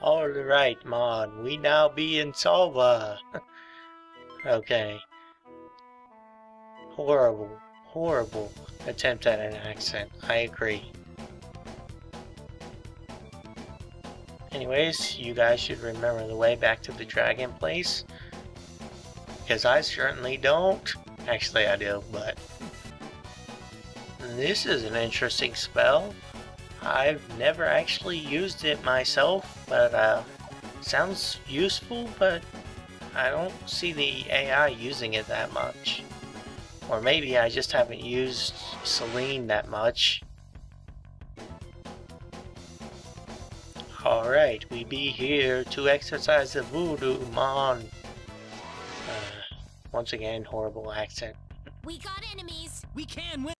Alright, Mon, we now be in Solva. Okay. Horrible attempt at an accent. I agree. Anyways, you guys should remember the way back to the dragon place. Because I certainly don't. Actually, I do, but... This is an interesting spell. I've never actually used it myself, but sounds useful, but I don't see the AI using it that much. Or maybe I just haven't used Selene that much. Alright, we be here to exercise the voodoo, Mon. Once again, horrible accent. We got enemies! We can win!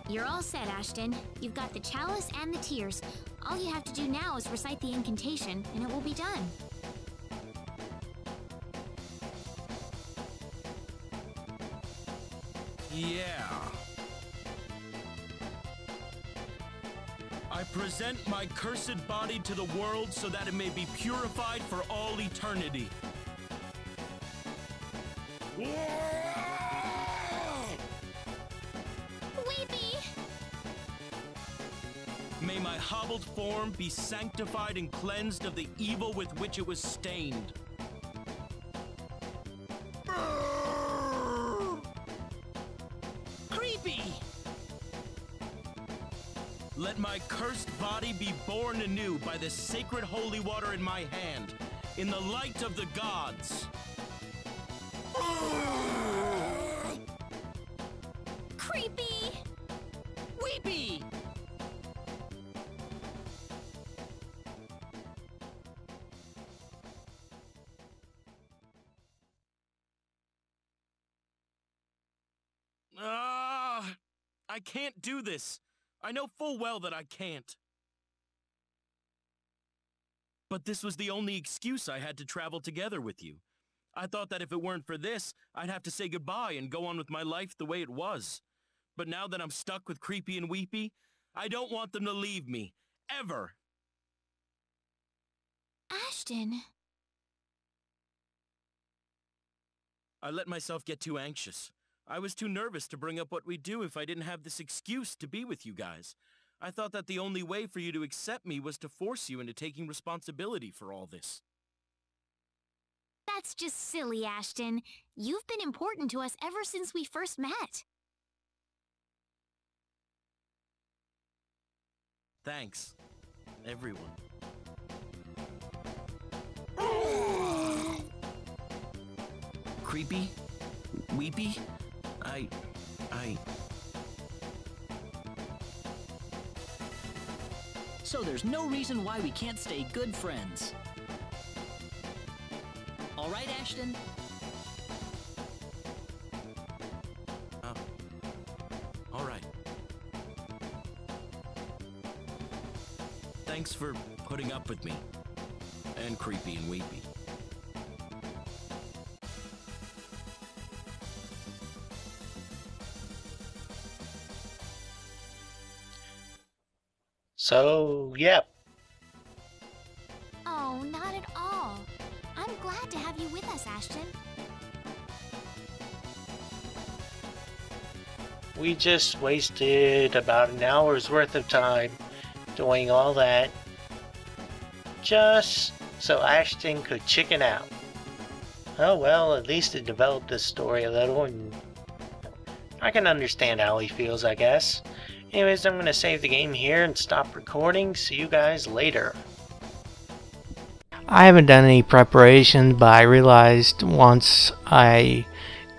You're all set, Ashton. You've got the chalice and the tears. All you have to do now is recite the incantation, and it will be done. Yeah. I present my cursed body to the world so that it may be purified for all eternity. Weepy! May my hobbled form be sanctified and cleansed of the evil with which it was stained. Creepy! Let my cursed body be born anew by the sacred holy water in my hand, in the light of the gods. Creepy! Weepy! I can't do this. I know full well that I can't. But this was the only excuse I had to travel together with you. I thought that if it weren't for this, I'd have to say goodbye and go on with my life the way it was. But now that I'm stuck with Creepy and Weepy, I don't want them to leave me. Ever. Ashton... I let myself get too anxious. I was too nervous to bring up what we'd do if I didn't have this excuse to be with you guys. I thought that the only way for you to accept me was to force you into taking responsibility for all this. That's just silly, Ashton. You've been important to us ever since we first met. Thanks, everyone. Creepy? Weepy? So there's no reason why we can't stay good friends. All right, Ashton? All right. Thanks for putting up with me. And Creepy and Weepy. So, yep. Oh, not at all. I'm glad to have you with us, Ashton. We just wasted about an hour's worth of time doing all that just so Ashton could chicken out. Oh well, at least it developed this story a little, and I can understand how he feels, I guess. Anyways, I'm going to save the game here and stop recording. See you guys later. I haven't done any preparation, but I realized once I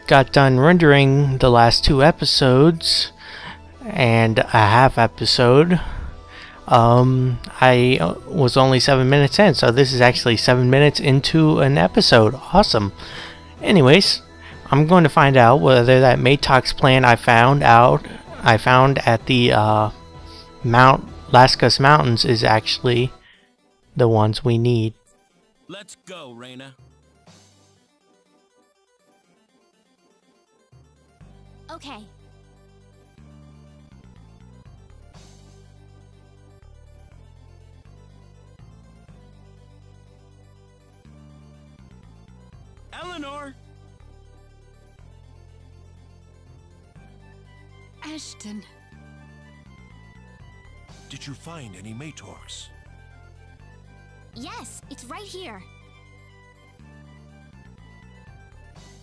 got done rendering the last 2 episodes and a half episode, I was only 7 minutes in, so this is actually 7 minutes into an episode. Awesome. Anyways, I'm going to find out whether that Metorx plant I found at the Mount Lascas Mountains is actually the ones we need. Let's go, Reina. Okay, Eleanor! Ashton. Did you find any Metorx? Yes, it's right here.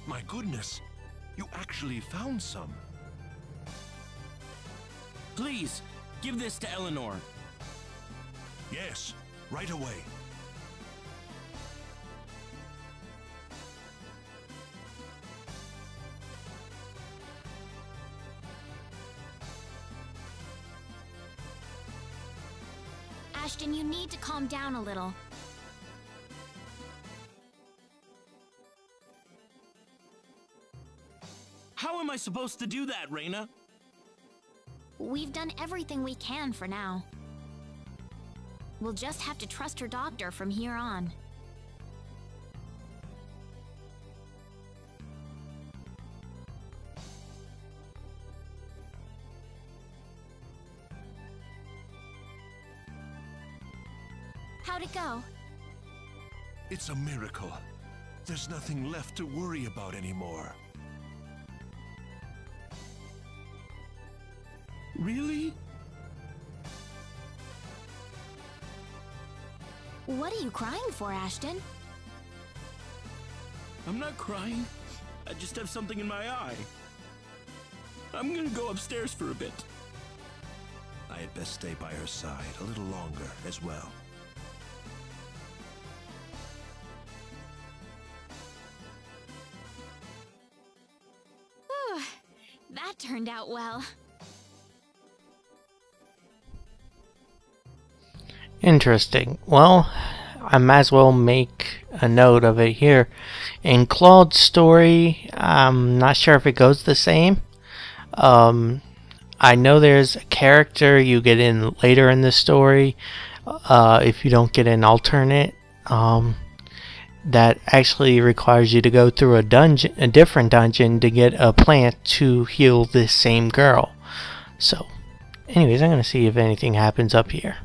My goodness, you actually found some. Please, give this to Eleanor. Yes, right away. Ashton, you need to calm down a little. How am I supposed to do that, Reina? We've done everything we can for now. We'll just have to trust her doctor from here on. How'd it go? It's a miracle. There's nothing left to worry about anymore. Really? What are you crying for, Ashton? I'm not crying. I just have something in my eye. I'm gonna go upstairs for a bit. I had best stay by her side a little longer as well. Whew, that turned out well. Interesting. Well, I might as well make a note of it here. In Claude's story, I'm not sure if it goes the same. I know there's a character you get in later in the story, if you don't get an alternate, that actually requires you to go through a dungeon, a different dungeon, to get a plant to heal this same girl. So, anyways, I'm gonna see if anything happens up here.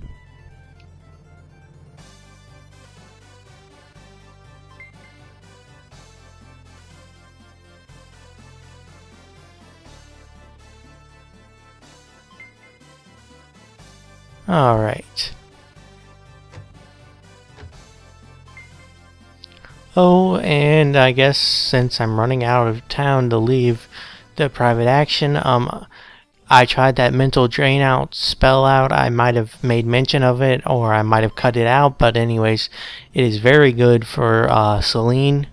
Alright. Oh, and I guess since I'm running out of town to leave the private action, I tried that mental drain out spell out. I might have made mention of it, or I might have cut it out, but anyways, it is very good for Celine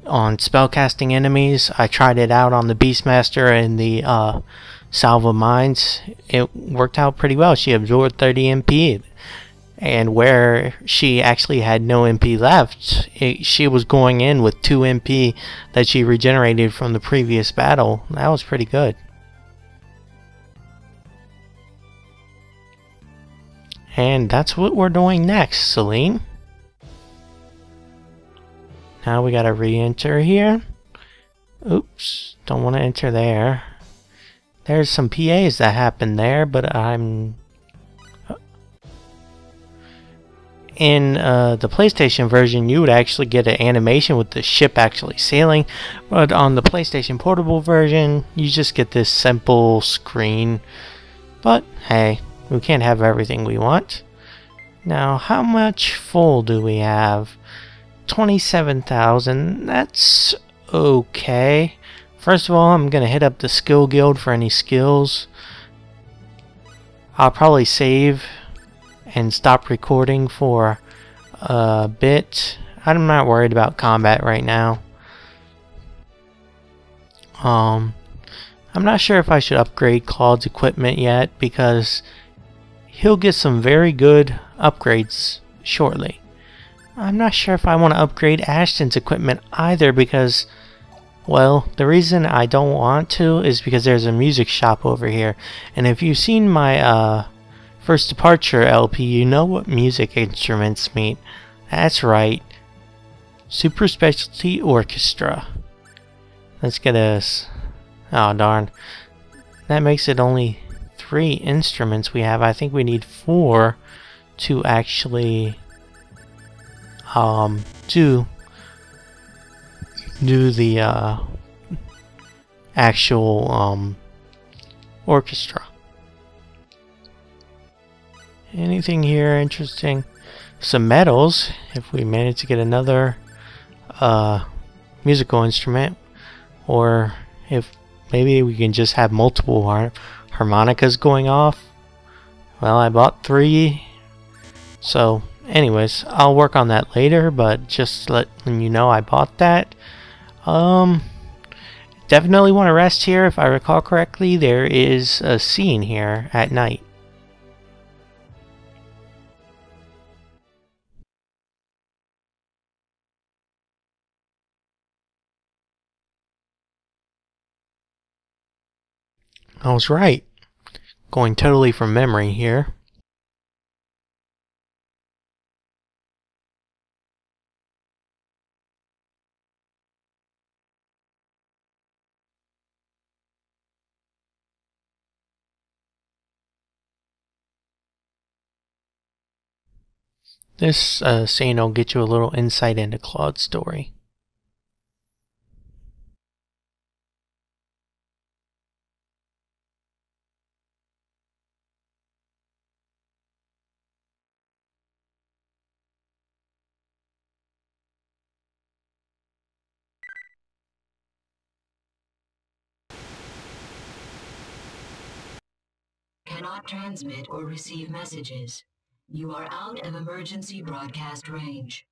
on spellcasting enemies. I tried it out on the Beastmaster and the Salva Mines. It worked out pretty well. She absorbed 30 MP, and where she actually had no MP left, she was going in with 2 MP that she regenerated from the previous battle. That was pretty good. And that's what we're doing next, Celine. Now we gotta re-enter here. Oops, don't want to enter there. There's some PAs that happen there, but I'm... In the PlayStation version, you would actually get an animation with the ship actually sailing, but on the PlayStation Portable version, you just get this simple screen. But, hey, we can't have everything we want. Now, how much full do we have? 27,000, that's okay. First of all, I'm going to hit up the skill guild for any skills. I'll probably save and stop recording for a bit. I'm not worried about combat right now. I'm not sure if I should upgrade Claude's equipment yet, because he'll get some very good upgrades shortly. I'm not sure if I want to upgrade Ashton's equipment either, because, well, the reason I don't want to is because there's a music shop over here. And if you've seen my First Departure LP, you know what music instruments mean. That's right. Super Specialty Orchestra. Let's get us... Oh, darn. That makes it only 3 instruments we have. I think we need 4 to actually do do the actual orchestra. Anything here interesting? Some medals, if we manage to get another musical instrument, or if maybe we can just have multiple harmonicas going off. Well, I bought 3, so anyways, I'll work on that later, but just letting you know I bought that. Definitely want to rest here. If I recall correctly, there is a scene here at night. I was right. Going totally from memory here. This scene will get you a little insight into Claude's story. Cannot transmit or receive messages. You are out of emergency broadcast range.